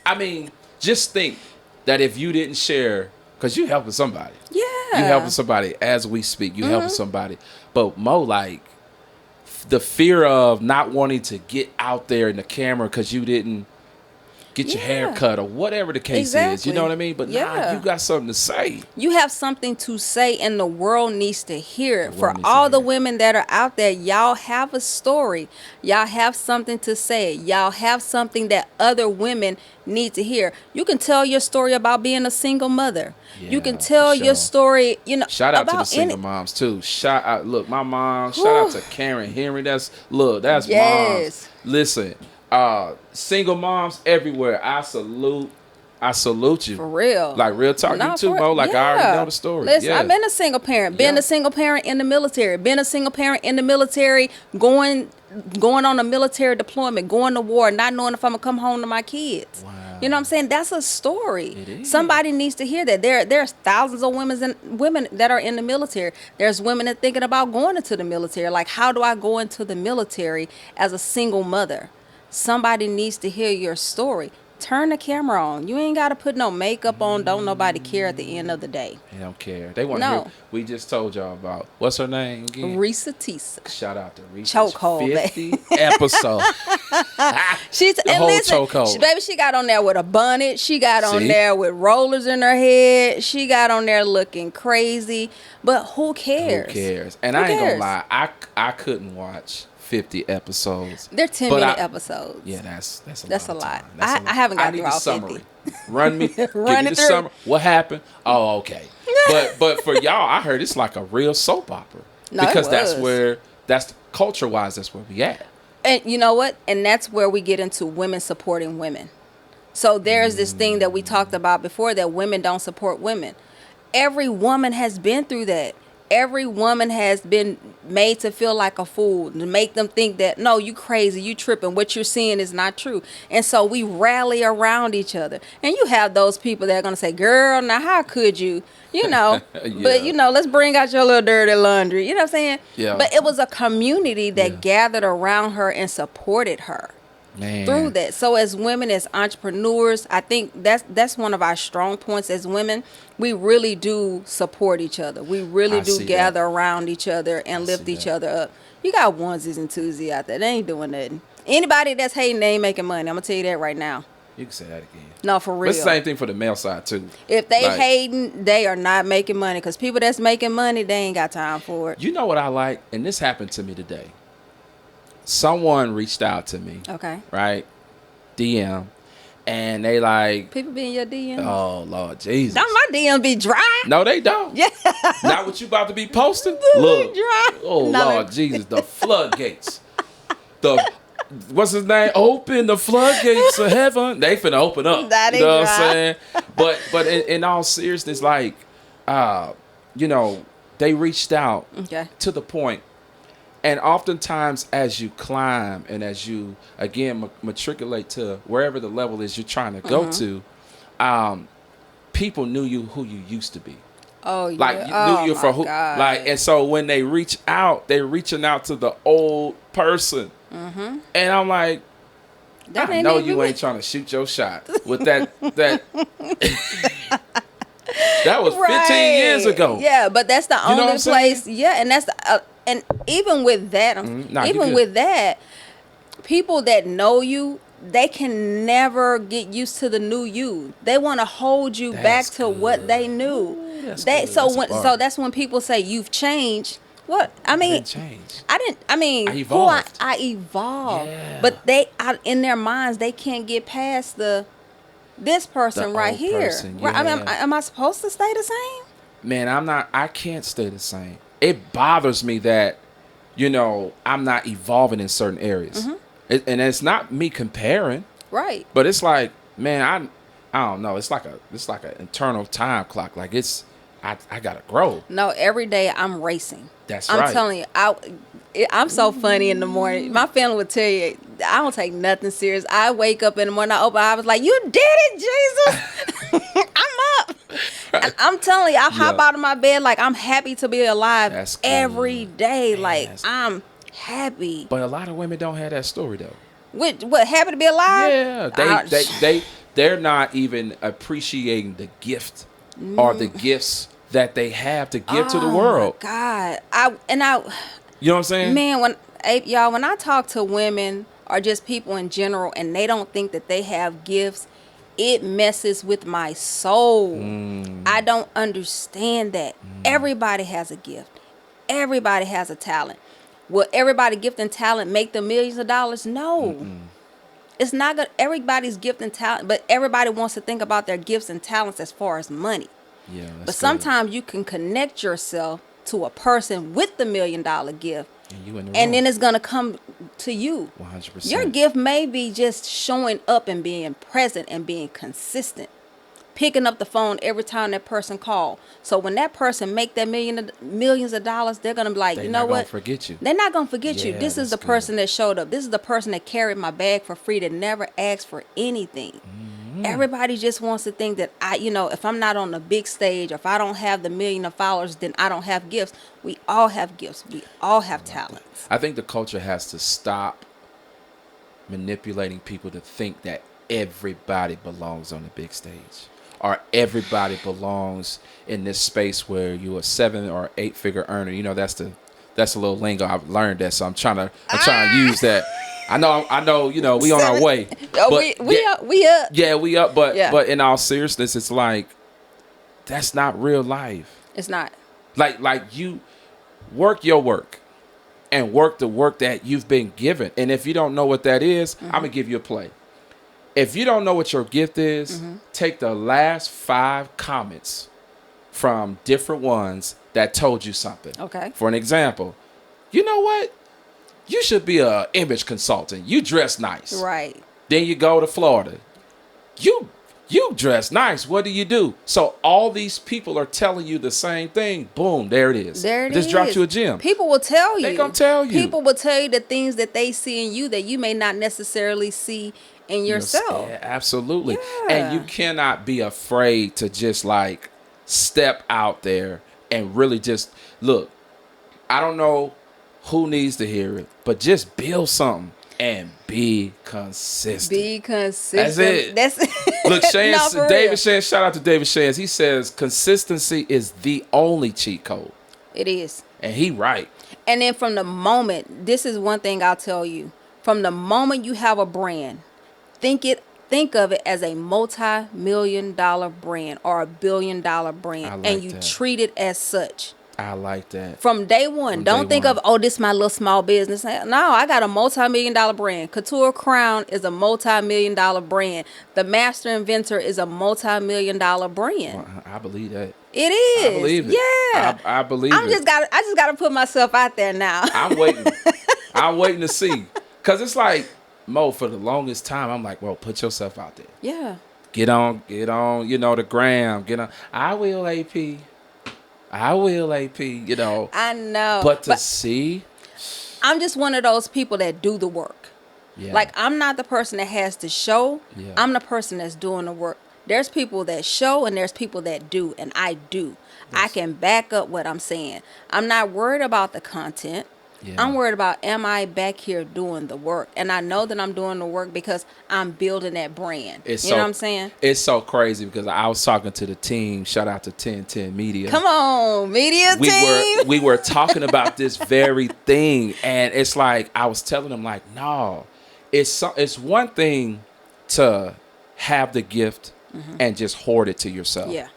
I mean, just think that if you didn't share, because you helping somebody. Yeah. You helping somebody as we speak. You helping somebody. But Mo, like, the fear of not wanting to get out there in the camera because you didn't get your hair cut or whatever the case is. You Exactly. know what I mean? But nah, Yeah. you got something to say. You have something to say, and the world needs to hear it. The For world needs to all hear the it. women that are out there, y'all have a story. Y'all have something to say. Y'all have something that other women need to hear. You can tell your story about being a single mother. You can Yeah, tell for your sure. story, you know, Shout out to the about single any. moms too. Shout out, look, my mom. Shout out to Karen Henry. That's moms. Yes. Listen, single moms everywhere. I salute you. For real. Like real talk, No, you too, for- Mo. Like I already know the story. Listen, yeah. I've been a single parent. Been Yeah. a single parent in the military. Been a single parent in the military. Going on a military deployment. Going to war. Not knowing if I'm gonna come home to my kids. Wow. You know what I'm saying? That's a story. It is. Somebody needs to hear that. There's thousands of women that are in the military. There's women that thinking about going into the military. Like, how do I go into the military as a single mother? Somebody needs to hear your story. Turn the camera on. You ain't got to put no makeup on. Don't nobody care at the end of the day. They don't care. They want to No. hear. We just told y'all about what's her name again? Risa Tisa. Shout out to Reese. Chokehold, 50 episode. She's The and whole listen, chokehold. baby. She got on there with a bonnet. She got on See? there with rollers in her head. She got on there looking crazy. But who cares? Who cares? And Who I ain't cares? gonna lie. I couldn't watch 50 episodes. They're 10 But minute I- episodes. Yeah, that's a That's lot. a of lot. time. That's I haven't I got need through the all 50. summary. Run me. Give Run me it the through. summary. What happened? Oh, okay. But for y'all, I heard it's like a real soap opera. No, it because that's was. where culture wise. That's where we at. And you know what? And that's where we get into women supporting women. So there's this thing that we talked about before, that women don't support women. Every woman has been through that. Every woman has been made to feel like a fool, to make them think that, no, you crazy, you tripping, what you're seeing is not true. And so we rally around each other. And you have those people that are going to say, girl, now how could you? You know, Yeah. but you know, let's bring out your little dirty laundry. You know what I'm saying? Yeah. But it was a community that Yeah. gathered around her and supported her Man. through that. So as women, as entrepreneurs, I think that's one of our strong points as women. We really do support each other. We really I do see gather that. around each other and lift see each that. other up. You got onesies and twosies out there. They ain't doing nothing. Anybody that's hating, they ain't making money. I'm gonna tell you that right now. You can say that again. No, for But real. it's the same thing for the male side too. If they Like, hating, they are not making money. Because people that's making money, they ain't got time for it. You know what I like? And this happened to me today. Someone reached out to me, Okay. right? DM. And they like, People be in your DM. oh, Lord Jesus. Don't my DM be dry? No, they don't. Yeah. Not what you about to be posting. They Look. dry. Oh, No, Lord they- Jesus. The floodgates. What's his name? Open the floodgates of heaven. They finna open up. That you know ain't what I'm right. saying? But in all seriousness, like, you know, they reached out Okay. to the point. And oftentimes, as you climb and as you, again, matriculate to wherever the level is you're trying to go to, people knew you who you used to be. Oh yeah. Like, you Oh, knew you my for who. God. Like, and so when they reach out, they're reaching out to the old person. Mm-hmm. And I'm like, That I ain't know even you me. ain't trying to shoot your shot with that. That was 15 years ago. Yeah, but that's the know what only I'm saying? place. Yeah, and that's and even with that, Nah, you even good. with that, people that know you, they can never get used to the new you. They want to hold you back That's to what good. they knew. Ooh, that's They good. so That's a when bar. so that's when people say you've changed. What I mean, Didn't change. I didn't. I mean, I who evolved. I evolved, Yeah. but in their minds, they can't get past this person The right old here. person, Right? I mean, yeah. am I supposed to stay the same? Man, I can't stay the same. It bothers me that, you know, I'm not evolving in certain areas. Mm-hmm. And it's not me comparing, Right. but it's like, man, I don't know. It's like an internal time clock. Like I gotta grow. No, every day I'm racing. That's I'm right. telling you, I'm so funny in the morning. My family would tell you, I don't take nothing serious. I wake up in the morning, I open my eyes, like, you did it, Jesus. I'm up. And I'm telling you, I hop Yeah. out of my bed like I'm happy to be alive That's good. every day. Man, Like, that's- I'm happy. But a lot of women don't have that story though. What, happy to be alive? Yeah, they're not even appreciating the gift or the gifts that they have to give to the Oh, world. my God. You know what I'm saying? Man, when I talk to women or just people in general, and they don't think that they have gifts, it messes with my soul. I don't understand that. Everybody has a gift. Everybody has a talent. Will everybody gift and talent make them millions of dollars? No. It's not good. Everybody's gift and talent, but everybody wants to think about their gifts and talents as far as money. Yeah, that's But good. sometimes you can connect yourself to a person with the $1 million gift, And you in the and room. then it's going to come to you. 100%. Your gift may be just showing up and being present and being consistent. Picking up the phone every time that person call. So when that person make that millions of dollars, they're going to be like, They you not know gonna what? forget you. They're not going to forget you. Yeah, This is the that's person that showed up. This is the person that carried my bag for free, that never asked for anything. Everybody just wants to think that if I'm not on the big stage, or if I don't have the million of followers, then I don't have gifts. We all have gifts. We all have talents. I think the culture has to stop manipulating people to think that everybody belongs on the big stage, or everybody belongs in this space where you're a 7 or 8 figure earner. That's a little lingo. I've learned that, so I'm trying to use that. I know. We on our way. Oh, But we up. Yeah, we up. But Yeah. but in all seriousness, it's like that's not real life. It's not. Like you work your work and work the work that you've been given. And if you don't know what that is, I'm gonna give you a play. If you don't know what your gift is, take the last 5 comments from different ones that told you something. Okay. For an example, you know what? You should be a image consultant. You dress nice. Right. Then you go to Florida. You dress nice. What do you do? So all these people are telling you the same thing. Boom, there it is. There it is. Just dropped you a gem. People will tell you. They gonna tell you. People will tell you the things that they see in you that you may not necessarily see in yourself. Yeah, absolutely. Yeah. And you cannot be afraid to just like step out there and really just look. I don't know who needs to hear it, but just build something and be consistent. Be consistent. That's it. That's Look, Shane, No, for David real. Shane, shout out to David Shane. He says consistency is the only cheat code. It is. And he right. And then from the moment, this is one thing I'll tell you. From the moment you have a brand, think of it as a multi-million-dollar brand or $1 billion brand, I like and you that. treat it as such. I like that. From day one. From Don't day think one. of, this is my little small business. No, I got a multi-million-dollar brand. Couture Crown is a multi-million-dollar brand. The Master Inventor is a multi-million-dollar brand. I believe that. It is. I believe it. Yeah. I believe I it. just gotta put myself out there now. I'm waiting. I'm waiting to see. Because it's like, Mo, for the longest time, I'm like, well, put yourself out there. Yeah. Get on, the gram. Get on. I will, AP. I know. But to see, I'm just one of those people that do the work. yeah. Like, I'm not the person that has to show. Yeah. I'm the person that's doing the work. There's people that show and there's people that do, and I do. I can back up what I'm saying. I'm not worried about the content. Yeah. I'm worried about, am I back here doing the work? And I know that I'm doing the work because I'm building that brand. You know what I'm saying? It's so crazy because I was talking to the team. Shout out to 1010 Media. Come on, media team. We were talking about this very thing, and it's like I was telling them, like, no, it's one thing to have the gift and just hoard it to yourself. Yeah.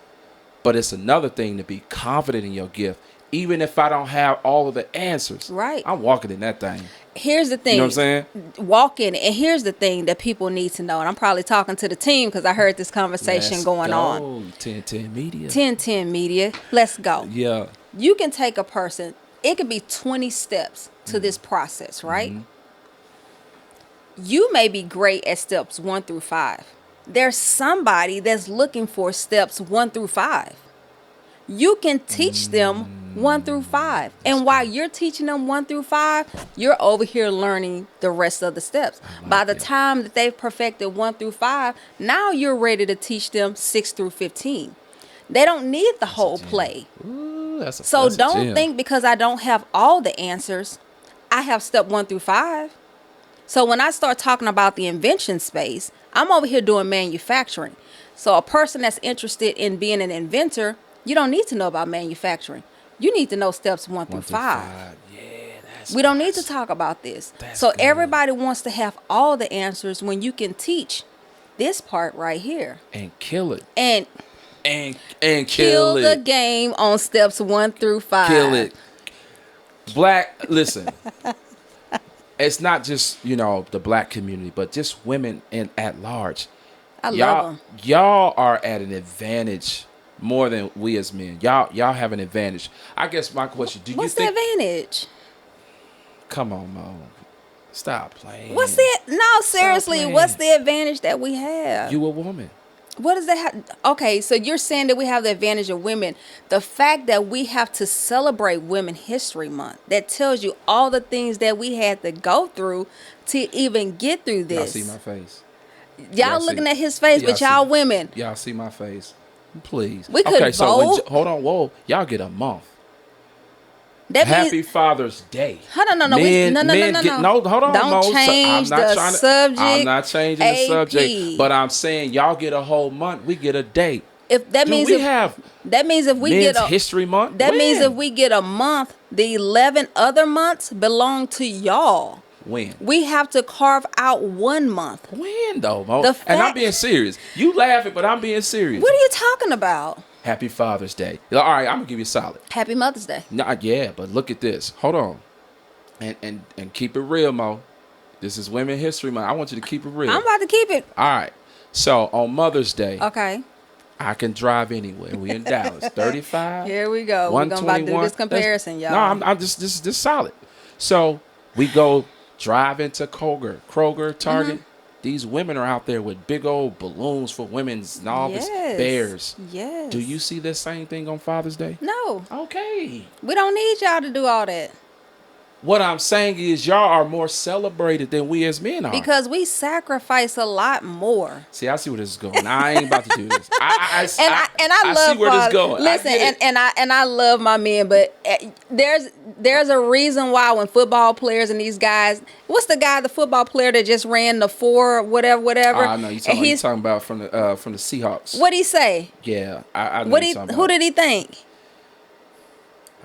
But it's another thing to be confident in your gift, even if I don't have all of the answers. Right. I'm walking in that thing. Here's the thing. You know what I'm saying? Walk in it. And here's the thing that people need to know. And I'm probably talking to the team because I heard this conversation Let's going go. on. 1010 Media. 1010 Media. Let's go. Yeah. You can take a person. It could be 20 steps to this process, right? You may be great at steps 1 through 5. There's somebody that's looking for steps 1 through 5. You can teach them 1 through 5. And while you're teaching them 1 through 5, you're over here learning the rest of the steps. By the time that they've perfected 1 through 5, now you're ready to teach them 6 through 15. They don't need the whole play. Ooh, that's a So that's a don't gem. think because I don't have all the answers, I have step 1 through 5. So when I start talking about the invention space, I'm over here doing manufacturing. So a person that's interested in being an inventor, you don't need to know about manufacturing. You need to know steps 1 through 5. Yeah, We don't need to talk about this. So good. everybody wants to have all the answers when you can teach this part right here And kill it. and And kill kill the it. game on steps 1 through 5. Kill it. Black, listen. It's not just, the black community, but just women at large. I love them. Y'all are at an advantage more than we as men. Y'all have an advantage. I guess my question, do What's you the think... advantage? Come on, Mo. Stop playing. What's the no? Seriously, playing. what's the advantage that we have? You a woman. What does that have? Okay, so you're saying that we have the advantage of women. The fact that we have to celebrate Women History Month, that tells you all the things that we had to go through to even get through this. Y'all see my face. Y'all see- looking at his face, but y'all y'all see- women. Y'all see my face. Please. We could vote. Hold on, whoa. Y'all get a month. That Happy means Father's Day. hold on, no, Men- no, men get- hold on, Don't Mo. change the subject. I'm not changing the AP. subject, but I'm saying y'all get a whole month. We get a day. If that Do means we if, have that means if we Men's get a History Month? that means When? if we get a month, the 11 other months belong to y'all. When? We have to carve out 1 month. When though, Mo? The And I'm fact- being serious. You laughing, but I'm being serious. What are you talking about? Happy Father's Day. All right, I'm gonna give you a solid. Happy Mother's Day. Yeah, but look at this. Hold on, and keep it real, Mo. This is Women History Month. I want you to keep it real. I'm about to keep it. All right. So on Mother's Day, Okay. I can drive anywhere. We in Dallas, 35. Here we go. We're gonna about to do 121. this comparison, y'all. No, I'm just this solid. So we go drive into Kroger, Target. Mm-hmm. These women are out there with big old balloons for women's and all this Yes. bears. Yes. Do you see the same thing on Father's Day? No. Okay. We don't need y'all to do all that. What I'm saying is y'all are more celebrated than we as men are. Because we sacrifice a lot more. See, I see where this is going. I ain't about to do this. I I love see where this fathers. going. Listen, I get it. and I love my men, but there's a reason why when football players and these guys, what's the football player that just ran the 4 whatever? I know you're talking about from the Seahawks. What'd he say? Yeah, I know you're talking about. Who did he thank?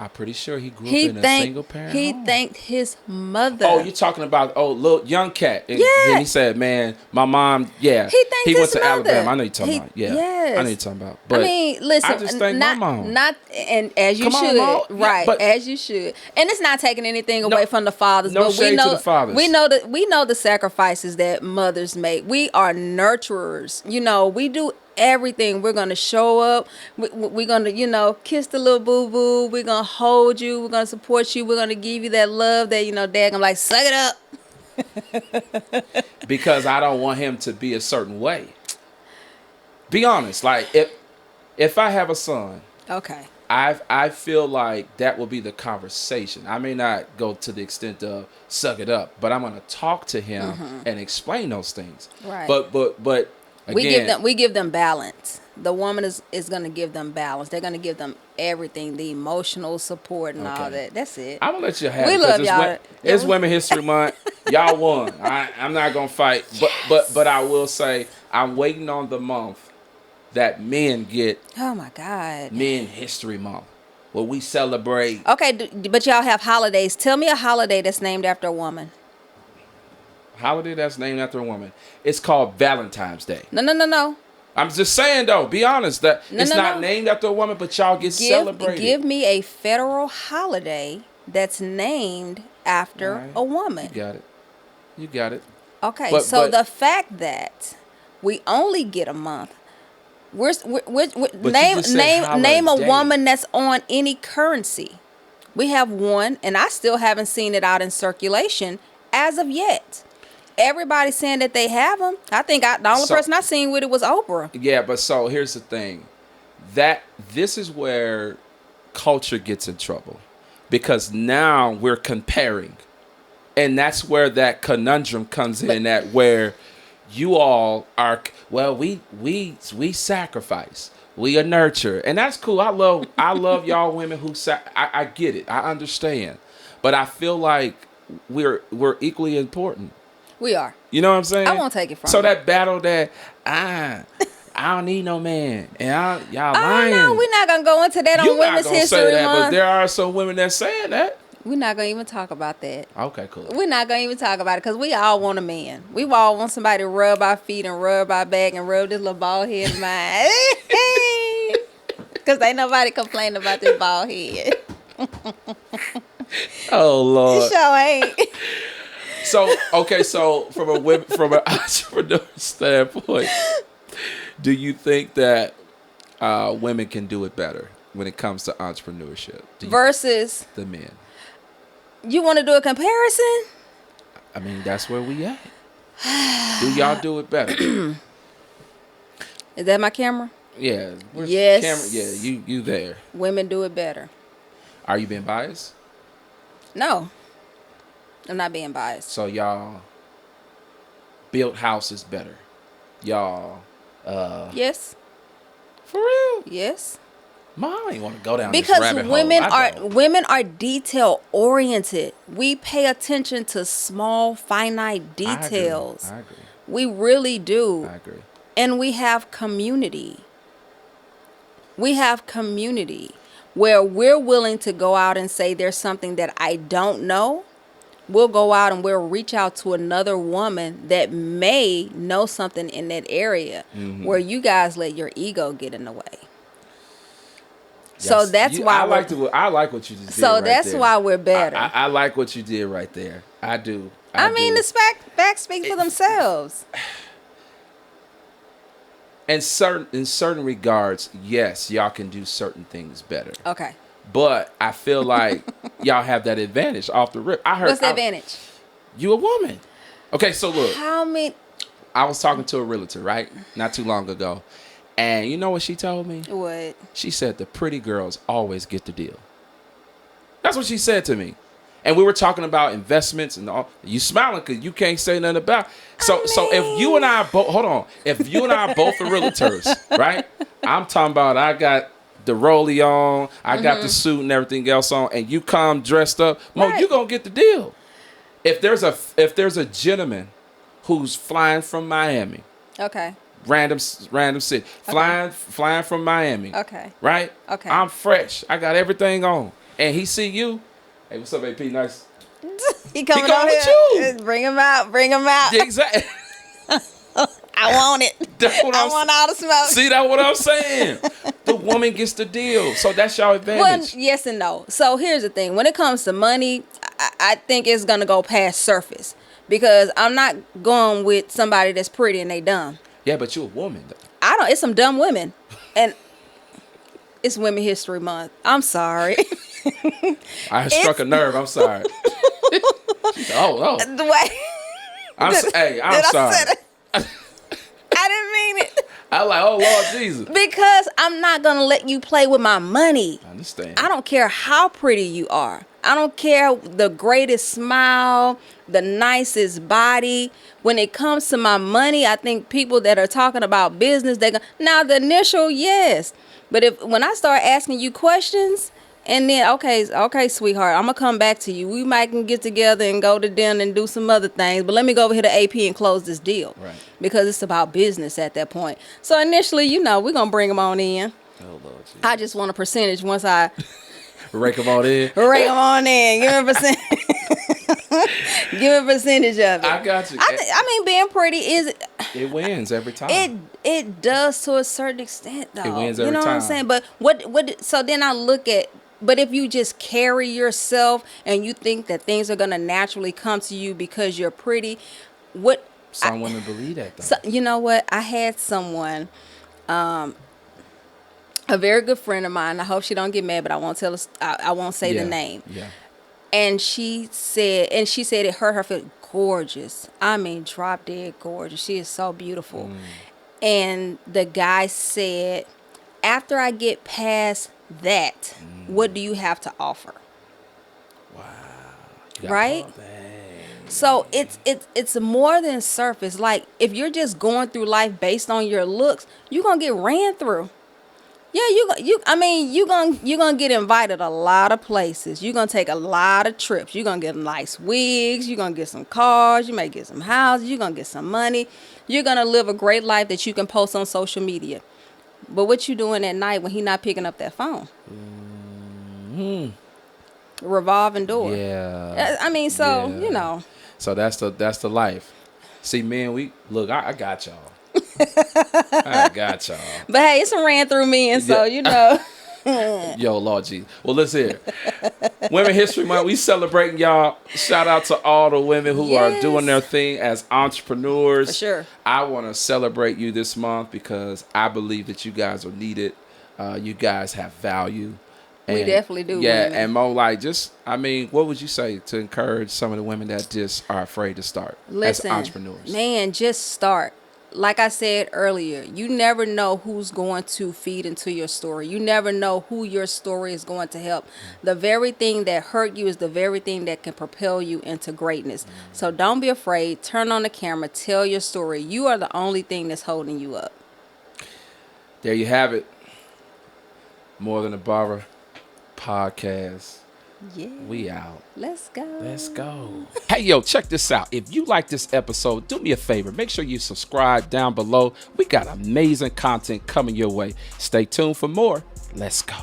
I'm pretty sure he grew up in a single parent He home. thanked his mother. Oh, you're talking about little young cat. And, Yeah. and he said, "Man, my mom, yeah." He thanked went his to mother. Alabama. I know you're talking He- about. Yeah. yes. I know you're talking about. But I mean, listen. I just thank not, my mom. Not, and as you Come on, should, Mo. Yeah, right? but- As you should, and it's not taking anything away from the fathers. no but we shade know to the fathers. we know the sacrifices that mothers make. We are nurturers. We do everything. We're gonna show up. We're gonna, kiss the little boo boo. We're gonna hold you. We're gonna support you. We're gonna give you that love that Dad. I'm like, suck it up. because I don't want him to be a certain way. Be honest. Like if I have a son, Okay. I feel like that will be the conversation. I may not go to the extent of suck it up, but I'm gonna talk to him and explain those things. Right. But again, we give them balance. The woman is going to give them balance. They're going to give them everything, the emotional support and all Okay. that. That's it. I'm gonna let you have We it. 'Cause love it's y'all. It's Women History Month. Y'all won. I'm not gonna fight, but I will say I'm waiting on the month that men get Oh my God. Men History Month, where we celebrate. Okay, but y'all have holidays. Tell me a holiday that's named after a woman. Holiday that's named after a woman. It's called Valentine's Day. No. I'm just saying though, be honest, that it's not No. named after a woman, but y'all get celebrated. Give me a federal holiday that's named after All right. a woman. You got it. Okay, But- so but- the fact that we only get a month, we're you name just said name a holiday. woman that's on any currency. We have one, and I still haven't seen it out in circulation as of yet. Everybody's saying that they have them. I think the only So- person I seen with it was Oprah. Yeah, but so here's the thing. This is where culture gets in trouble. Because now we're comparing. And that's where that conundrum comes in, that where you all are, well, we sacrifice. We are nurture. And that's cool. I love y'all women who I get it. I understand. But I feel like we're equally important. We are. You know what I'm saying? I won't take it from So you. that battle that I don't need no man, and y'all Oh lying. no, we're not gonna go into that You're on not Women's gonna History say that, but Month. there are some women that saying that. We're not gonna even talk about that. Okay, cool. We're not gonna even talk about it because we all want a man. We all want somebody to rub our feet and rub our back and rub this little bald head of mine. Because ain't nobody complaining about this bald head. Oh Lord. Sure ain't. So okay, so from an entrepreneur standpoint, do you think that women can do it better when it comes to entrepreneurship Versus, the men? you want to do a comparison? I mean, that's where we at. Do y'all do it better? Is that my camera? Yeah. Where's the Yes. camera? Yeah, you there. Women do it better. Are you being biased? No. I'm not being biased. So y'all built houses better. Y'all Yes. for real? Yes. Mom ain't want to go down Because this rabbit hole. women are detail oriented. We pay attention to small finite details. I agree. We really do. I agree. And we have community. We have community where we're willing to go out and say there's something that I don't know. We'll go out and we'll reach out to another woman that may know something in that area where you guys let your ego get in the way. So Yes. that's why I like what you just did. So right that's there. why we're better. I like what you did right there. I do. I mean, do. the facts speak for themselves. in certain regards, yes, y'all can do certain things better. Okay. But I feel like y'all have that advantage off the rip. What's the advantage? You a woman. Okay, so look. How many? I was talking to a realtor, right? Not too long ago. And you know what she told me? What? She said the pretty girls always get the deal. That's what she said to me. And we were talking about investments and all. You smiling because you can't say nothing about. So if you and I both, hold on. If you and I both are realtors, right? I'm talking about I got the rollie on, I got the suit and everything else on, and you come dressed up, Mo, Right. you gonna get the deal. If there's a gentleman who's flying from Miami, Okay. random city, flying from Miami, Okay. right? Okay. I'm fresh, I got everything on, and he see you. Hey, what's up, AP? Nice. He coming going out with here. you. Bring him out. Bring him out. Exactly. I want it. That's what I I'm want all the smoke. See, that's what I'm saying. The woman gets the deal, so that's your Well, advantage. yes and no. So here's the thing. When it comes to money, I think it's going to go past surface. Because I'm not going with somebody that's pretty and they dumb. Yeah, but you're a woman, though. It's some dumb women. And it's Women History Month. I'm sorry. I struck a nerve. I'm sorry. She said, oh. The way. I'm Did I sorry. say that? I didn't mean it. I like, oh Lord Jesus. Because I'm not going to let you play with my money. I understand. I don't care how pretty you are. I don't care the greatest smile, the nicest body. When it comes to my money, I think people that are talking about business, now the initial, yes. But when I start asking you questions, and then, okay, sweetheart, I'm going to come back to you. We might can get together and go to dinner and do some other things. But let me go over here to AP and close this deal. Right. Because it's about business at that point. So initially, we're going to bring them on in. Oh Lord Jesus. I just want a percentage once I Rake them all in. rake them on in. Give me a percentage. Give me a percentage of it. I got you. I mean, being pretty It wins every time. it does to a certain extent, though. It wins you every know what I'm time. saying? But what? So then I look at. But if you just carry yourself and you think that things are gonna naturally come to you because you're pretty, Some women believe that, though. So, you know what? I had someone, a very good friend of mine. I hope she don't get mad, but I won't tell us. I won't say the name. Yeah. And she said it hurt her feel gorgeous. I mean, drop dead gorgeous. She is so beautiful. And the guy said, after I get past that, what do you have to offer? Wow. You got Right? all that. So it's more than surface. Like, if you're just going through life based on your looks, you're gonna get ran through. Yeah, you're gonna get invited a lot of places. You're gonna take a lot of trips. You're gonna get nice wigs. You're gonna get some cars. You may get some houses. You're gonna get some money. You're gonna live a great life that you can post on social media. But what you doing at night when he not picking up that phone? revolving door. Yeah. I mean, so Yeah. you know. So that's the life. See, man, I got y'all. I got y'all. But hey, it's ran through me, and so you know. Yo, Lord Jesus. Well, let's hear it. Women History Month, we celebrating y'all. Shout out to all the women who are doing their thing as entrepreneurs. For sure. I want to celebrate you this month because I believe that you guys are needed. You guys have value. We definitely do. Yeah, women. and Mo, like, what would you say to encourage some of the women that just are afraid to start as entrepreneurs? Man, just start. Like I said earlier, you never know who's going to feed into your story. You never know who your story is going to help. The very thing that hurt you is the very thing that can propel you into greatness. So don't be afraid. Turn on the camera. Tell your story. You are the only thing that's holding you up. There you have it. More Than a Barber podcast. Yeah. We out. Let's go. Let's go. Hey, yo, check this out. If you like this episode, do me a favor. Make sure you subscribe down below. We got amazing content coming your way. Stay tuned for more. Let's go.